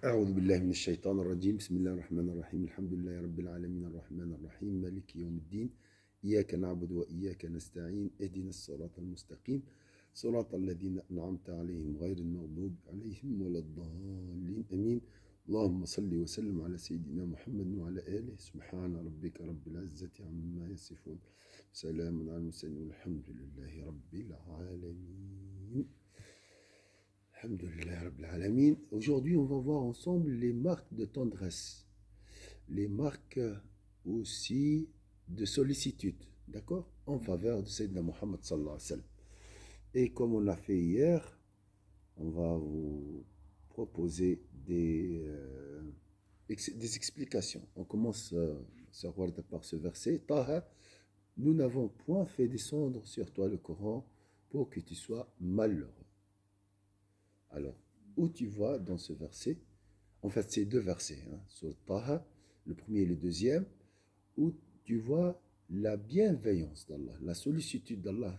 أعوذ بالله من الشيطان الرجيم بسم الله الرحمن الرحيم الحمد لله رب العالمين الرحمن الرحيم مالك يوم الدين إياك نعبد وإياك نستعين اهدنا الصراط المستقيم صراط الذين أنعمت عليهم غير المغضوب عليهم ولا الضالين أمين اللهم صل وسلم على سيدنا محمد وعلى آله سبحان ربك رب العزة عما يصفون سلام على المرسلين والحمد لله رب العالمين. Alhamdulillah Rabbil Alamin. Aujourd'hui, on va voir ensemble les marques de tendresse, les marques aussi de sollicitude, d'accord, en faveur de Sayyidina Muhammad sallallahu alayhi wa sallam. Et comme on l'a fait hier, on va vous proposer des explications. On commence par ce verset. Taha, nous n'avons point fait descendre sur toi le Coran pour que tu sois malheureux. Alors, où tu vois dans ce verset, en fait c'est deux versets, sur Taha, le premier et le deuxième, où tu vois la bienveillance d'Allah, la sollicitude d'Allah,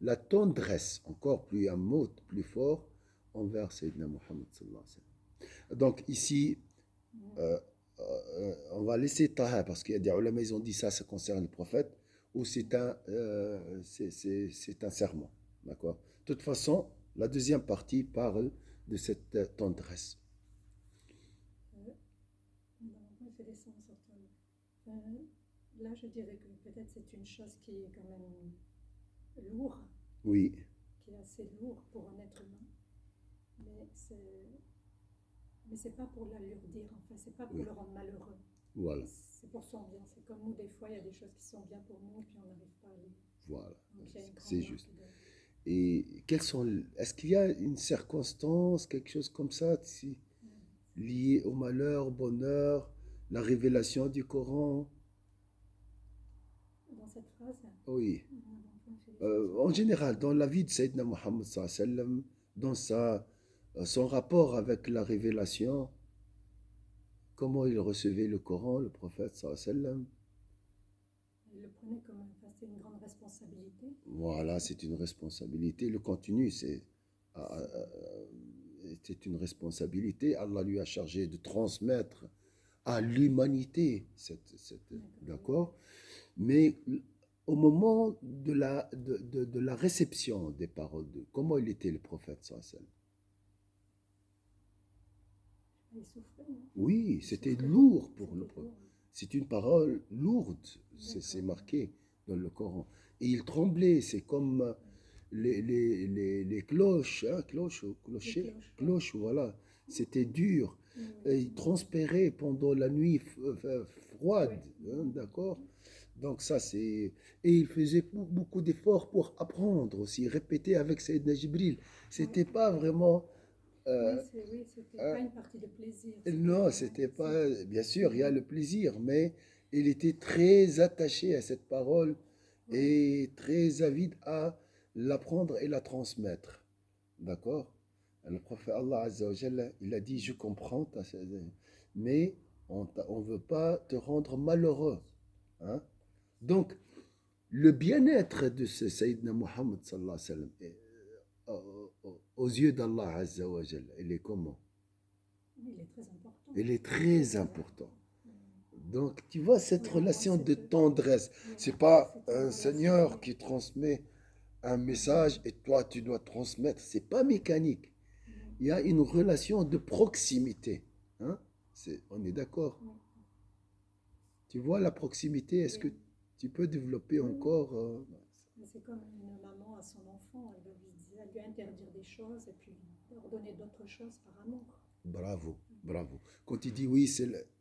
la tendresse, encore plus un mot plus fort, envers Sayyidina Muhammad sallallahu alayhi wa sallam. Donc ici, on va laisser Taha, parce qu'il y a des ulama, ils ont dit ça concerne le prophète, ou c'est un serment, d'accord. De toute façon, la deuxième partie parle de cette tendresse. Là, je dirais que peut-être c'est une chose qui est quand même lourde. Oui. Qui est assez lourde pour un être humain. Mais c'est pas pour l'alourdir, enfin, c'est pas pour le rendre malheureux. Voilà. C'est pour son bien. C'est comme nous, des fois, il y a des choses qui sont bien pour nous, puis on n'arrive pas à les. Voilà. Donc, c'est juste. Et est-ce qu'il y a une circonstance, quelque chose comme ça, lié au malheur, au bonheur, la révélation du Coran? Dans cette phrase? Oui. En général, dans la vie de Sayyidina Muhammad sallallahu alayhi wa sallam, dans son rapport avec la révélation, comment il recevait le Coran, le prophète sallallahu alayhi wa sallam. Il le prenait comme c'est une grande responsabilité. Voilà, c'est une responsabilité. Le contenu, c'est une responsabilité. Allah lui a chargé de transmettre à l'humanité, d'accord. Mais au moment de la réception des paroles, comment il était le prophète sallallahu alayhi wa sallam? Il souffrait, non? Oui, c'était lourd pour le prophète. C'est une parole lourde, c'est marqué dans le Coran. Et il tremblait, c'est comme les cloches, cloches, voilà. C'était dur. Et il transpirait pendant la nuit froide, d'accord. Donc ça, c'est... Et il faisait beaucoup d'efforts pour apprendre aussi, répéter avec Sayyidina Jibril. C'était pas vraiment... oui, c'était pas une partie de plaisir. Non, c'était pas... Bien sûr, il y a le plaisir, mais il était très attaché à cette parole et très avide à l'apprendre et la transmettre. D'accord? Le prophète Allah Azza wa Jalla, il a dit, je comprends, mais on ne veut pas te rendre malheureux. Hein? Donc, le bien-être de ce Sayyidina Muhammad sallallahu alayhi wa sallam, aux yeux d'Allah Azza wa Jalla, il est comment? Il est très important. Il est très important. Donc, tu vois cette relation de tendresse. C'est pas un Seigneur qui transmet un message et toi tu dois transmettre. C'est pas mécanique. Il y a une relation de proximité. Hein? On est d'accord? Tu vois la proximité, est-ce que tu peux développer encore C'est comme une maman à son enfant, elle lui interdire des choses et puis leur donner d'autres choses par amour. Bravo, bravo. Quand tu dis oui,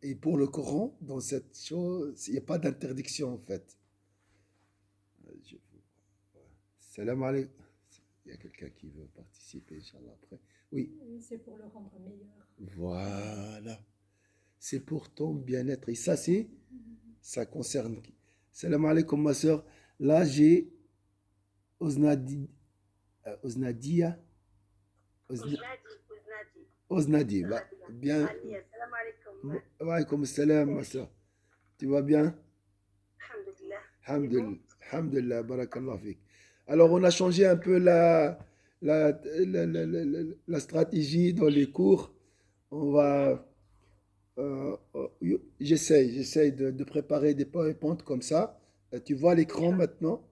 et pour le Coran, dans cette chose, il n'y a pas d'interdiction en fait. Salam alaikum. Il y a quelqu'un qui veut participer, Inch'Allah, après. Oui. C'est pour le rendre meilleur. Voilà. C'est pour ton bien-être. Et ça concerne qui? Salam alaikum, ma soeur. Là, j'ai Oznadia. Oznadi. Bien. Wa alaykoum salam, ma soeur. Tu vas bien? Alhamdulillah. Alhamdulillah, barakallah fik. Alors, on a changé un peu la stratégie dans les cours. On va, j'essaye de préparer des PowerPoint comme ça. Tu vois l'écran Inch'Allah. maintenant?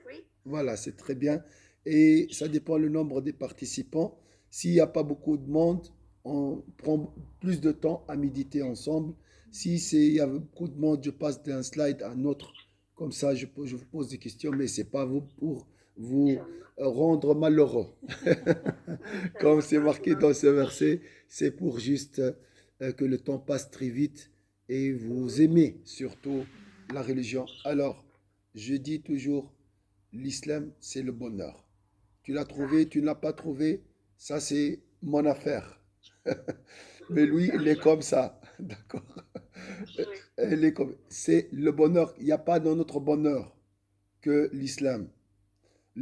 Oui, Voilà, c'est très bien. Et ça dépend le nombre des participants. S'il n'y a pas beaucoup de monde, on prend plus de temps à méditer ensemble. Si il y a beaucoup de monde, je passe d'un slide à un autre. Comme ça, je vous pose des questions, mais ce n'est pas vous pour vous Inch'Allah. rendre malheureux. Comme Inch'Allah. c'est marqué dans ce verset, c'est pour juste que le temps passe très vite et vous Mhm. aimez surtout la religion. Alors, je dis toujours, l'islam, c'est le bonheur. Tu l'as Ça, trouvé, tu ne l'as pas trouvé, ça c'est mon affaire. Mais lui, ça. il est comme ça. D'accord. Oui, Il est comme... C'est le bonheur. Il n'y a pas dans notre bonheur que l'islam.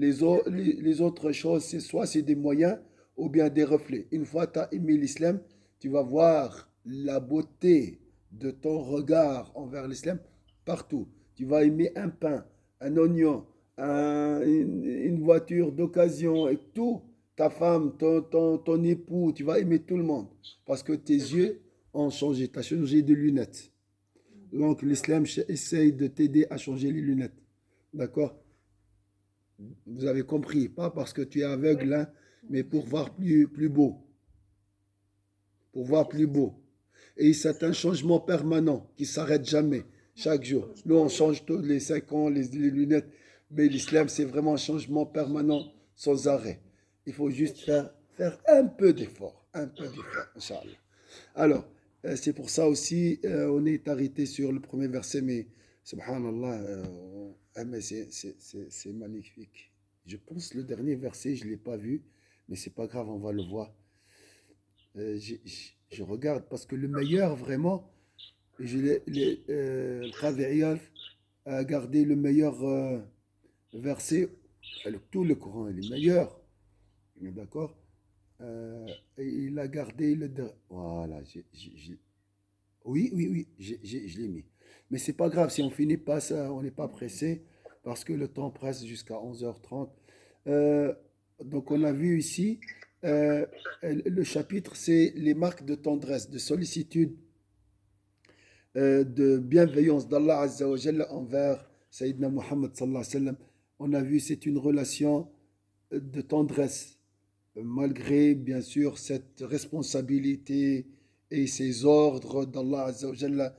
c'est vrai. Les autres choses, c'est soit c'est des moyens ou bien des reflets. Une fois que tu as aimé l'islam, tu vas voir la beauté de ton regard envers l'islam partout. Tu vas aimer un pain, un oignon, une voiture d'occasion et tout. Ta femme, ton époux, tu vas aimer tout le monde. Parce que tes C'est vrai. yeux ont changé. Tu as changé de lunettes. Donc C'est vrai. l'islam essaye de t'aider à changer les lunettes. D'accord? Vous avez compris, pas parce que tu es Oui, aveugle, hein, mais pour voir plus beau, pour oui, voir c'est plus ça. beau. Et c'est C'est un vrai. changement permanent qui s'arrête jamais, chaque jour. Nous, on Inch'Allah. change tous les 5 ans les lunettes, mais l'islam, c'est vraiment un changement permanent sans arrêt. Il faut juste Inch'Allah. faire un peu d'effort, Inch'Allah. Alors, c'est pour ça aussi, on est arrêté sur le premier verset, mais subhanallah, mais c'est magnifique. Je pense le dernier verset, je ne l'ai pas vu, mais c'est pas grave, on va le voir. Je regarde parce que le meilleur, vraiment, le Qadi Iyad a gardé le meilleur verset. Tout le Coran est le meilleur, d'accord? Et il a gardé voilà, oui, je l'ai mis. Mais c'est pas grave, si on finit pas ça, on n'est pas pressé, parce que le temps presse jusqu'à 11h30. Euh, donc on a vu ici, euh, le chapitre, c'est les marques de tendresse, de sollicitude, de bienveillance d'Allah Azza wa Jalla envers Sayyidina Muhammad sallallahu alayhi wa sallam. On a vu, c'est une relation de tendresse, malgré bien sûr cette responsabilité et ces ordres d'Allah Azza wa Jalla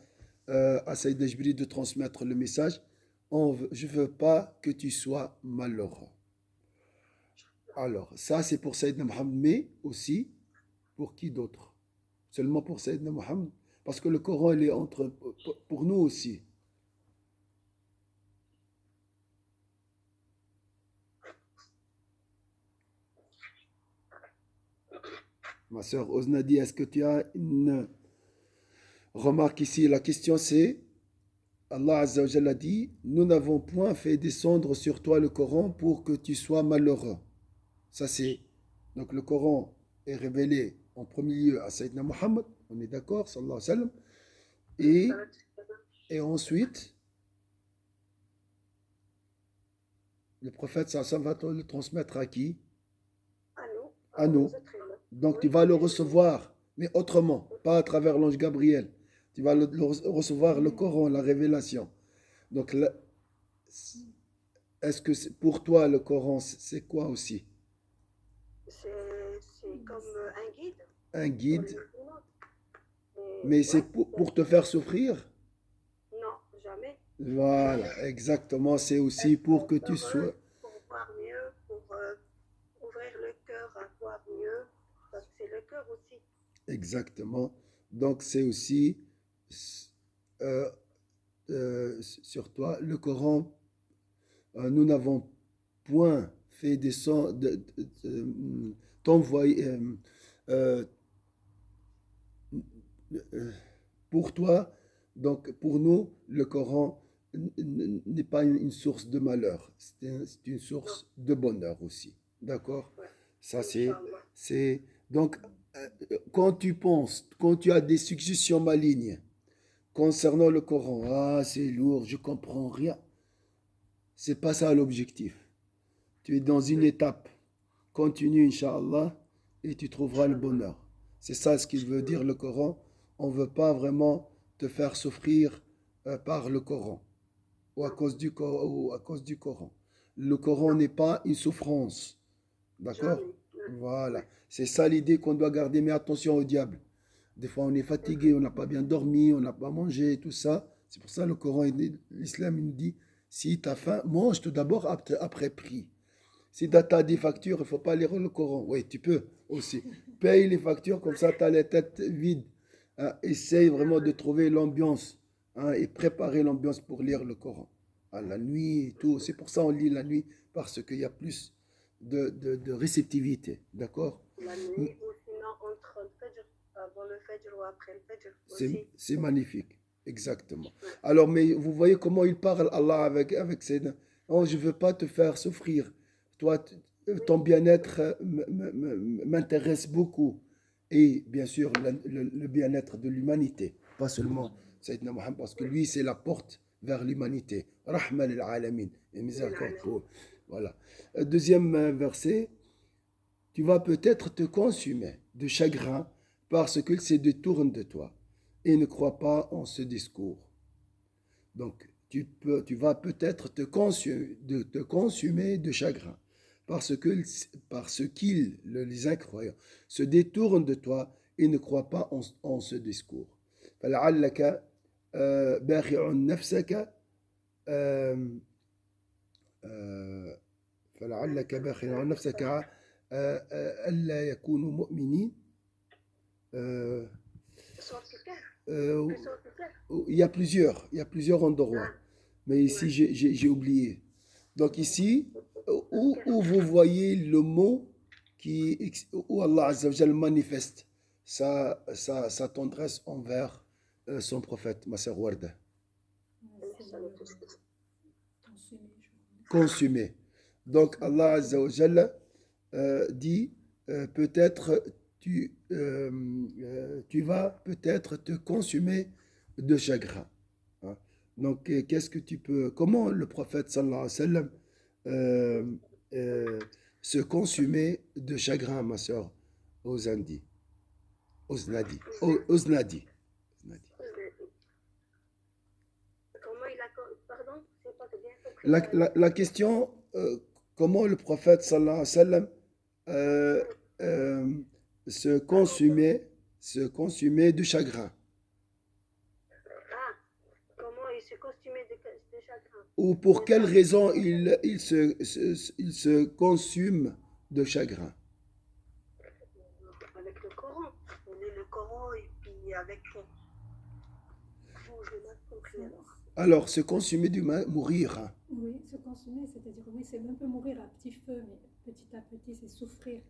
à Sayyidina Jibril de transmettre le message. Je ne veux pas que tu sois malheureux. Alors, ça c'est pour Sayyidina Muhammad, mais aussi pour qui d'autre? Seulement pour Sayyidina Muhammad? Parce que le Coran, il est pour nous aussi. Ma sœur Oznadi, est-ce que tu as une remarque ici? La question c'est, Allah Azza wa Jalla dit, nous n'avons point fait descendre sur toi le Coran pour que tu sois malheureux. Ça c'est, donc le Coran est révélé en premier lieu à Sayyidina Muhammad, on est d'accord, sallallahu alayhi wa sallam, et, et ensuite, le prophète sallallahu alayhi wa sallam va le transmettre à qui? À nous, À aux nous. êtres humains. Donc tu Oui, vas le bien sûr. recevoir, mais autrement, pas à travers l'ange Gabriel. Tu vas recevoir le Coran, la révélation. Donc est-ce que pour toi le Coran, c'est quoi aussi? C'est comme un guide Un pour les guide, musulmans. Et mais c'est ouais, pour te faire souffrir? non, jamais, jamais. Voilà, exactement, c'est aussi pour Être que tu heureux sois... pour voir mieux, pour ouvrir le cœur à voir mieux, parce que c'est le cœur aussi. Exactement. Donc c'est aussi euh, sur toi, le Coran, nous n'avons point fait descendre, t'envoyer, euh, euh, pour toi, donc pour nous, le Coran n'est pas une source de malheur, c'est une Non, source de bonheur aussi. D'accord? ouais, Ça, Inch'Allah. c'est, donc, quand tu penses, quand tu as des suggestions malignes concernant le Coran, ah, c'est lourd, je comprends rien. C'est pas ça l'objectif. Tu es dans une Oui, étape. Continue, Inch'Allah, et tu trouveras le Inch'Allah. bonheur. C'est ça ce qu'il veut dire le Coran. On ne veut pas vraiment te faire souffrir par le Coran ou à cause du Coran. Le Coran n'est pas une souffrance. D'accord? Jamais. Voilà. C'est ça l'idée qu'on doit garder. Mais attention au diable. Des fois, on est fatigué, on n'a pas bien dormi, on n'a pas mangé, tout ça. C'est pour ça le Coran, l'islam, il nous dit, si tu as faim, mange tout d'abord après prie. Si tu as des factures, il ne faut pas lire le Coran. Oui, tu peux aussi. Paye les factures, comme ça, tu as les têtes vides. Hein. Essaye vraiment de trouver l'ambiance, hein, et préparer l'ambiance pour lire le Coran. À la nuit et tout. C'est pour ça qu'on lit la nuit, parce qu'il y a plus de réceptivité. D'accord? La nuit ou sinon entre le Fajr, avant le Fajr ou après le Fajr aussi. C'est magnifique. Exactement. Alors, mais vous voyez comment il parle, Allah, avec ses... Oh, je ne veux pas te faire souffrir. Toi, ton bien-être m'intéresse beaucoup. Et bien sûr, le bien-être de l'humanité. Pas seulement Sayyidina Mohammed, parce que lui, c'est la porte vers l'humanité. Rahman al-alamin. Et miséricorde pour... Voilà. Deuxième verset. Tu vas peut-être te consumer de chagrin parce qu'il se détourne de toi et ne croit pas en ce discours. Donc, tu vas peut-être te consumer de chagrin parce qu'ils, les incroyants, se détournent de toi et ne croient pas en ce discours. فلعلك باخع نفسك فلعلك باخع نفسك ألا يكونوا مؤمنين. Il y a plusieurs endroits, mais ici j'ai oublié. Donc ici, où vous voyez le mot où Allah Azza wa Jal manifeste sa tendresse envers son prophète, ma sœur Warda. Consumé. Donc Allah Azza wa Jal dit peut-être tu vas peut-être te consumer de chagrin. Hein. Donc, qu'est-ce que tu peux... Comment le prophète, sallallahu alayhi wa sallam, se consumer de chagrin, ma soeur, Oznadi? Oznadi. Oznadi. Comment il a... Pardon, c'est pas bien compris. La question, comment le prophète, sallallahu alayhi wa sallam, se consumer de chagrin. Ah, comment il se consumait de chagrin? Ou pour quelle raison il se consume de chagrin. Avec le Coran. On lit le Coran et puis avec... je n'ai pas compris alors. Alors, se consumer du mourir. Hein. Oui, se consumer, c'est-à-dire, oui, c'est un peu mourir à petit feu, mais petit à petit, c'est souffrir.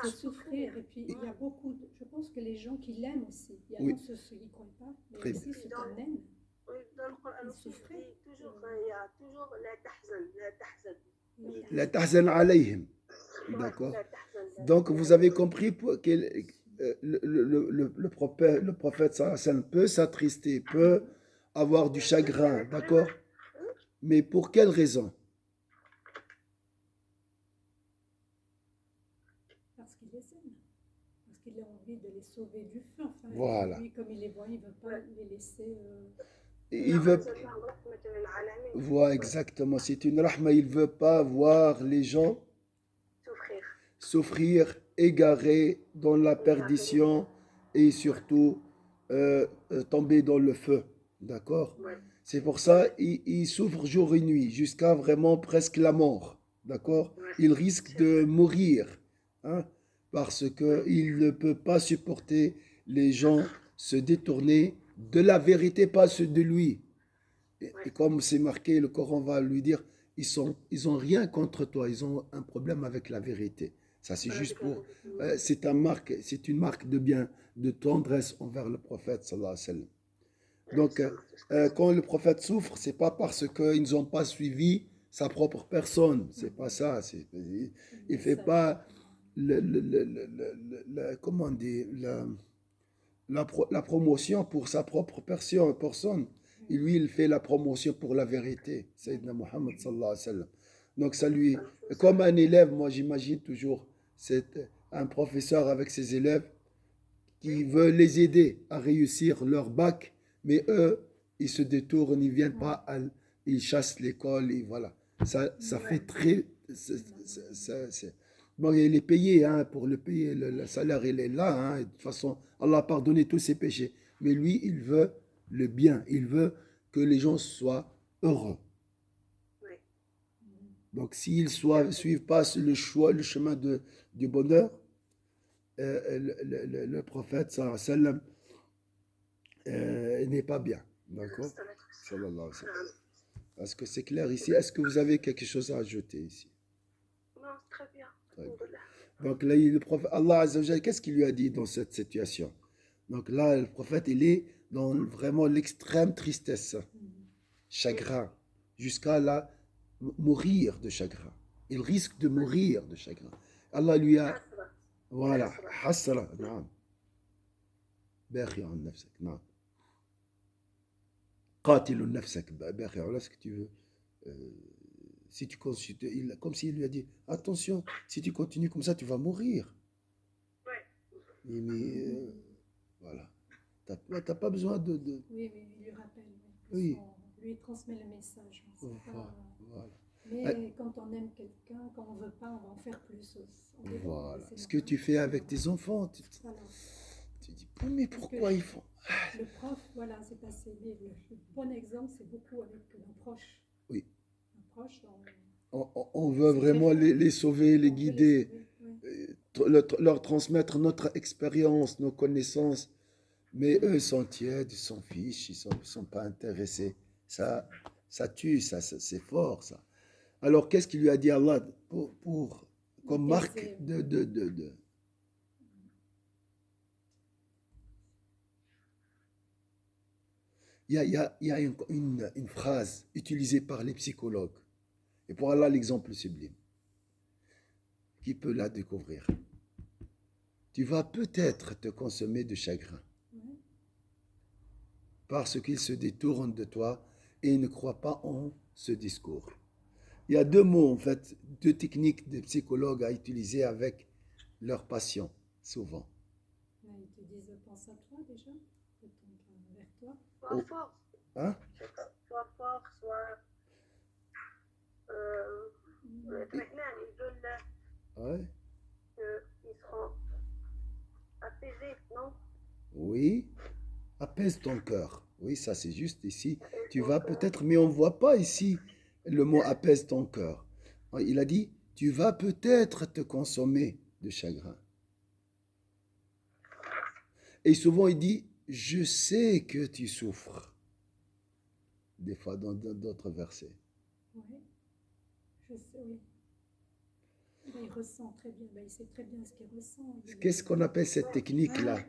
C'est souffrir. Et puis, il y a beaucoup, je pense que les gens qui l'aiment aussi, il y a ceux qui ne croient pas, mais aussi ceux qui l'aiment. Oui, dans le Coran, il y a toujours la tahzan. La tahzan alayhim. D'accord. Donc, vous avez compris que le prophète sallallahu alayhi wa sallam peut s'attrister, peut avoir du chagrin, d'accord? Mais pour quelle raison? Parce qu'il les aime. Parce qu'il a envie de les sauver du feu. Enfin, voilà. Lui, comme il les voit, il ne veut pas les laisser... Il veut... Voilà, exactement. C'est une rahma. Il ne veut pas voir les gens souffrir, égarés dans la perdition et surtout tomber dans le feu. D'accord? C'est pour ça qu'il souffre jour et nuit jusqu'à vraiment presque la mort. D'accord? Il risque de mourir. Hein? Parce qu'il ne peut pas supporter les gens se détourner de la vérité, pas de lui. Et comme c'est marqué, le Coran va lui dire, ils ont rien contre toi, ils ont un problème avec la vérité. Ça, c'est juste pour... c'est une marque de bien, de tendresse envers le prophète, sallallahu alayhi wa sallam. Donc, quand le prophète souffre, c'est pas parce qu'ils n'ont pas suivi sa propre personne. C'est pas ça. Il fait pas comment on dit, la promotion pour sa propre personne. Et lui, il fait la promotion pour la vérité. Sayyidina Muhammad sallallahu alayhi wa sallam. Donc, ça lui, comme un élève, moi j'imagine toujours, c'est un professeur avec ses élèves. qui veut les aider à réussir leur bac, mais eux, ils se détournent, ils ne viennent pas, ils chassent l'école, et voilà. Ça fait très... Bon, il est payé, hein, pour le payer, le salaire, il est là, hein, et de toute façon, Allah a pardonné tous ses péchés. Mais lui, il veut le bien, il veut que les gens soient heureux. Oui. Donc, s'ils ne suivent pas le chemin du bonheur, le prophète, sallallahu alayhi wa sallam, n'est pas bien. D'accord? Sallallahu alayhi wa sallam. Est-ce que c'est clair ici? Est-ce que vous avez quelque chose à ajouter ici? Non, très bien. Très bien. Donc là, le prophète, Allah Azza wa Jalla, qu'est-ce qu'il lui a dit dans cette situation? Donc là, le prophète, il est dans vraiment l'extrême tristesse, chagrin, jusqu'à là, mourir de chagrin. Il risque de mourir de chagrin. Allah lui a... Voilà. Hasra. Naam. Bakhir an nafsak. Naam. Qatil an nafsak. Bakhir, voilà ce que tu veux. Si tu continues, comme s'il lui a dit, attention, si tu continues comme ça, tu vas mourir. Mais voilà. T'as pas besoin de... Oui, oui, il lui rappelle. Oui. On lui transmet le message. Voilà. Mais quand on aime quelqu'un, quand on ne veut pas, on va en faire plus aussi. Voilà. Ce que tu fais avec tes enfants, tu dis, mais pourquoi ils font... Le prof, voilà, c'est passé. Le bon exemple, c'est beaucoup avec nos proches. Oui. Nos proches, on veut vraiment les sauver, les guider, leur transmettre notre expérience, nos connaissances. Mais eux sont tièdes, ils s'en fichent, ils ne sont pas intéressés. Ça tue, c'est fort, ça. Alors, qu'est-ce qu'il lui a dit Allah comme marque de... Il y a une phrase utilisée par les psychologues. Et pour Allah, l'exemple sublime. Qui peut la découvrir? Tu vas peut-être te consommer de chagrin. Parce qu'ils se détournent de toi et ne croient pas en ce discours. Il y a deux mots, en fait, deux techniques de psychologues à utiliser avec leurs patients, souvent. Ils te disent, pense à toi déjà, vers toi. Sois fort. Hein? Sois fort, sois... maintenant, ils veulent qu'ils seront apaisés, non? Oui. Apaise ton cœur. Oui, ça c'est juste ici. Tu vas peut-être, mais on ne voit pas ici le mot apaise ton cœur. Il a dit, tu vas peut-être te consommer de chagrin. Et souvent il dit, je sais que tu souffres. Des fois dans d'autres versets. Oui, je sais, oui. Il ressent très bien, il sait très bien ce qu'il ressent. Qu'est-ce qu'on appelle cette technique-là?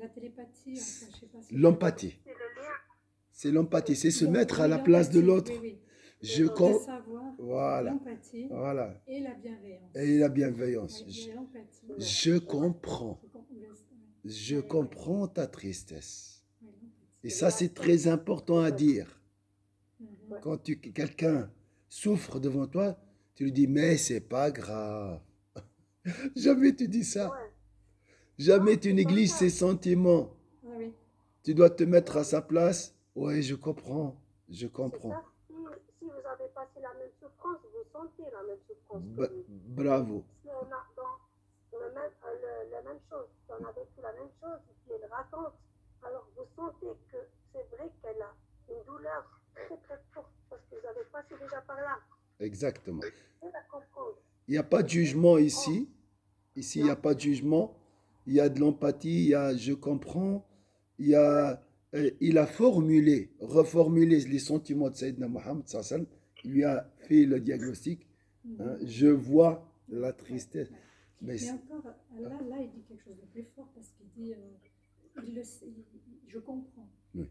La télépathie, enfin, je sais pas si l'empathie. C'est l'empathie, c'est se mettre à la place de l'autre. Oui. Je savoir, voilà. L'empathie et la bienveillance. Et la bienveillance. Oui, je comprends. Je comprends ta tristesse. Et ça, c'est très important à dire. Quand quelqu'un souffre devant toi, tu lui dis, mais c'est pas grave. Jamais tu dis ça. Jamais tu négliges ses sentiments. Oui. Tu dois te mettre à sa place. Oui, je comprends. Je comprends. Si vous avez passé la même souffrance, vous sentez la même souffrance. Bravo. Si on a dans la même chose, si on a vécu la même chose, et puis elle raconte, alors vous sentez que c'est vrai qu'elle a une douleur très très forte parce que vous avez passé déjà par là. Exactement. C'est à comprendre. Il n'y a pas de jugement ici. Ici, il n'y a pas de jugement. Il y a de l'empathie, il y a je comprends, il a reformulé les sentiments de Sayyidina Mohammed, il lui a fait le diagnostic. Hein, je vois la tristesse. Mais encore, là, il dit quelque chose de plus fort parce qu'il dit, je comprends. Oui.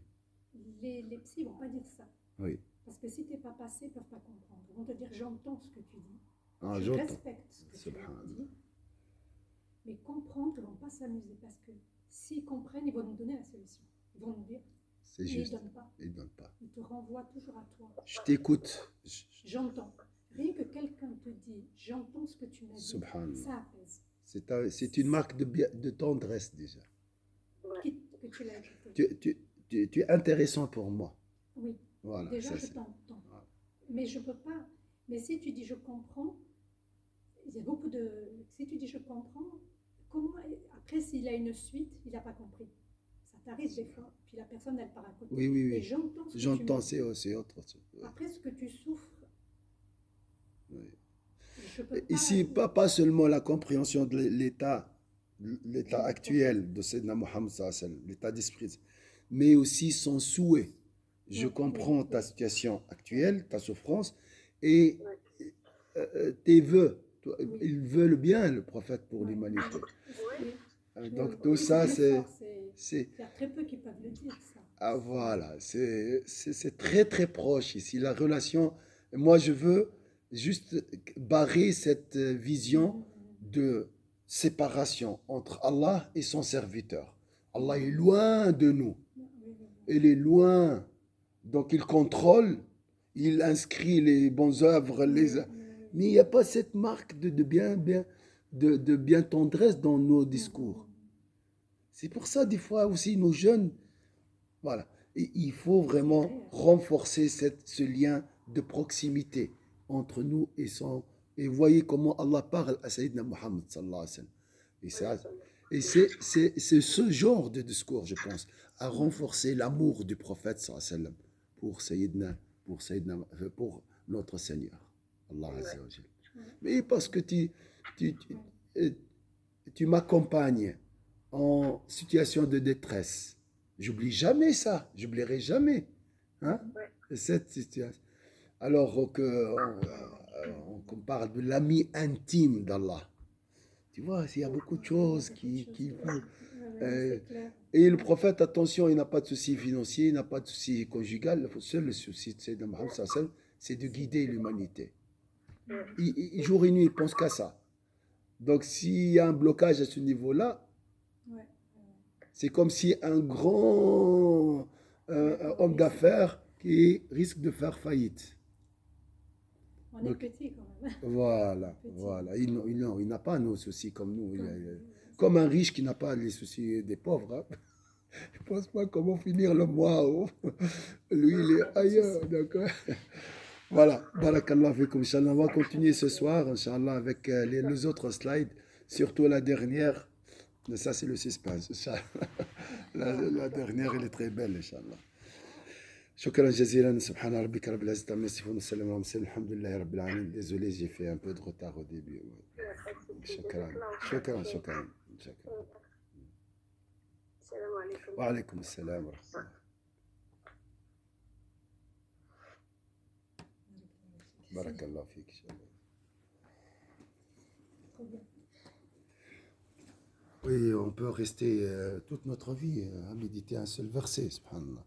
Les psys ne vont pas dire ça. Oui. Parce que si tu n'es pas passé, ils ne peuvent pas comprendre. Ils vont te dire, j'entends ce que tu dis. Ah, je j'entends. respecte ce que tu dis. Mais comprendre, ils ne vont pas s'amuser parce que s'ils comprennent, ils vont nous donner la solution. Ils vont nous dire, c'est juste. Ils ne donnent pas. Ils te renvoient toujours à toi. Je t'écoute. J'entends. Rien que quelqu'un te dit, j'entends ce que tu m'as dit, ça apaise. C'est une marque de tendresse déjà. Que tu l'as ajouté. Tu es intéressant pour moi. Oui, Voilà, déjà ça, je c'est- t'entends. Mais je peux pas. Mais si tu dis je comprends, il y a beaucoup de. Si tu dis je comprends, comment. Après, s'il a une suite, il n'a pas compris. Ça t'arrive des fois. Puis la personne, elle part à côté. Oui, oui, Et oui. j'entends ce que tu J'entends, me dis. c'est autre chose. Ouais, Après, ce que tu souffres, ouais. je peux pas. Ici, pas seulement la compréhension de l'état Le prophète. actuel de Sayyidina Mohammed, sallallahu alayhi wa sallam, l'état d'esprit, mais aussi son souhait. Je Oui, comprends ta oui. situation actuelle, ta souffrance, et Ouais. tes vœux. Oui. Il veut le bien, le prophète, pour Ouais. l'humanité. Oui. Donc Oui, tout c'est ça, très fort. c'est, Il y a très peu qui peuvent le dire, ça. voilà, c'est très très proche ici. La relation, moi je veux juste barrer cette vision de séparation entre Allah et son serviteur. Allah est loin de nous. Oui, oui, oui. Il est loin. Donc il contrôle, il inscrit les bonnes œuvres, mais il n'y a pas cette marque de bien tendresse dans nos discours. C'est pour ça, des fois aussi, nos jeunes, voilà, il faut vraiment renforcer ce lien de proximité entre nous et son. Et voyez comment Allah parle à Sayyidina Muhammad sallallahu alayhi wa sallam. Et, c'est ce genre de discours, je pense, à renforcer l'amour du prophète sallallahu alayhi wa sallam pour notre Seigneur. Allah Azza wa Jal. Mais parce que tu, tu, euh, tu m'accompagnes en situation de détresse. J'oublie jamais ça. J'oublierai jamais hein, cette situation. Alors qu'on parle de l'ami intime d'Allah. Tu vois, il y a beaucoup de choses qui euh, C'est clair. et le prophète, attention, il n'a pas de souci financier, il n'a pas de souci conjugal. Le seul souci de Sayyidina Muhammad sallallahu alayhi wa sallam, c'est de guider l'humanité. Jour et nuit, il pense qu'à ça. Donc, s'il y a un blocage à ce niveau-là, Ouais. c'est comme si un grand homme d'affaires qui risque de faire faillite. On est Donc, petit quand même. voilà, Petit. voilà. Il n'a pas nos soucis comme nous. Comme- Comme un riche qui n'a pas les soucis des pauvres. Hein. Je ne pense pas comment finir le mois. Oh. Lui, il est ailleurs. D'accord. Voilà. Barakallah fikum. Inch'Allah, on va continuer ce soir, Inch'Allah, avec les autres slides. Surtout la dernière. Mais ça, c'est le suspense. La dernière, elle est très belle, Inch'Allah. شكرا جزيلا سبحان ربك رب العزة عما يصفون وسلام على المرسلين الحمد لله رب العالمين. Désolé, j'ai fait un peu de retard au début. شكرا شكرا شكرا شكرا. السلام عليكم. وعليكم السلام ورحمة الله. بارك الله فيك إن شاء الله. Trop bien. Oui, on peut rester toute notre vie à méditer un seul verset, subhanallah.